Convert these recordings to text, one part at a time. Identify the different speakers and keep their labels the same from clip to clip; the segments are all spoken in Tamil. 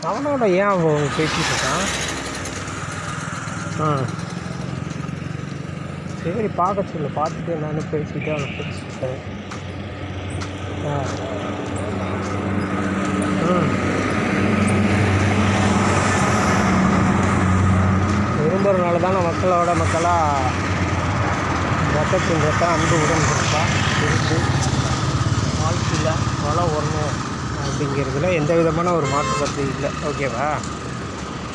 Speaker 1: அவனோட ஏன் அவன் பேசிட்டு இருக்கான்? சரி பார்க்க சொல்லு, பார்த்துட்டு என்னன்னு பேசிட்டு அவனை பேசிட்டேன். விரும்புகிறனால தானே மக்களாக ரத்தத்தின் ரத்தம் அன்பு உடன்பிறப்பா இருந்து வாழ்க்கையில் வளம் வரணும் அப்படிங்கிறதுல எந்த விதமான ஒரு மாற்று கருத்து இல்லை. ஓகேவா?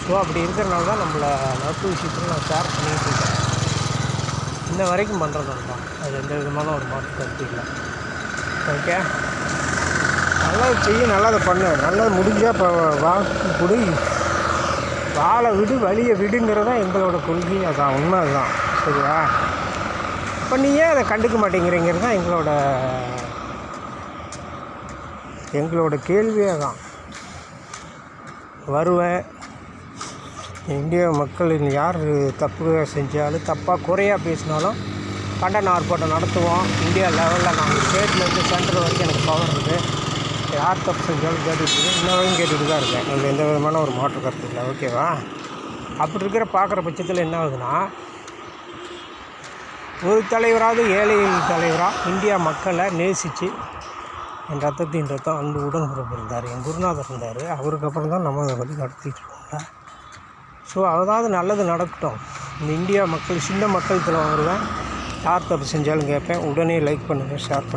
Speaker 1: ஸோ அப்படி இருக்கிறனால தான் நம்மளை நட்பு விஷயத்தில் நான் ஷேர் பண்ணிக்கிட்டு இருக்கேன். இன்ன வரைக்கும் பண்ணுறது தான், அது எந்த விதமான ஒரு மாற்று கருத்து இல்லை. ஓகே, நல்லது செய்ய, நல்லதை பண்ணு, நல்லது முடிஞ்சால் இப்போ வாக்கு கொடு, வாழை விடு, வழியை விடுங்கிறது தான் எங்களோட கொள்கை. அதான் உண்மை, அதுதான். சரியா? இப்போ நீ ஏன் அதை கண்டுக்க மாட்டேங்கிறீங்கிறது தான் எங்களோட கேள்வியே தான். வருவேன், இந்திய மக்கள் யார் தப்பு செஞ்சாலும், தப்பாக குறையாக பேசினாலும் கண்டன ஆர்ப்பாட்டம் நடத்துவோம். இந்தியா லெவலில் நாங்கள் ஸ்டேட்லேருந்து சென்ட்ரல் வரைக்கும் எனக்கு பவர் இருக்குது. யார் தப்பு செஞ்சாலும் கேட்டுட்டு இன்ன வரைக்கும் கேட்டுட்டு தான் இருக்கேன். அதில் எந்த விதமான ஒரு மாற்று கருத்து இல்லை. ஓகேவா? அப்படி இருக்கிற பார்க்குற பட்சத்தில் என்ன ஆகுதுன்னா, ஒரு தலைவராவது ஏழையின் தலைவராக இந்தியா மக்களை நேசித்து என் ரத்தத்தின் ரத்தம் அன்பு உடன்பிறப்பு இருந்தார், என் குருநாதர் இருந்தார். அவருக்கு அப்புறம் தான் நம்ம அதை வழி நடத்திட்டு இருக்கோம்ல. ஸோ அதாவது நல்லது நடக்கட்டும். இந்த இந்தியா மக்கள், சின்ன மக்கள் வருவேன், யார் தப்பு செஞ்சாலும் கேட்பேன். உடனே லைக் பண்ணுங்கள், ஷேர் பண்ணுங்கள்.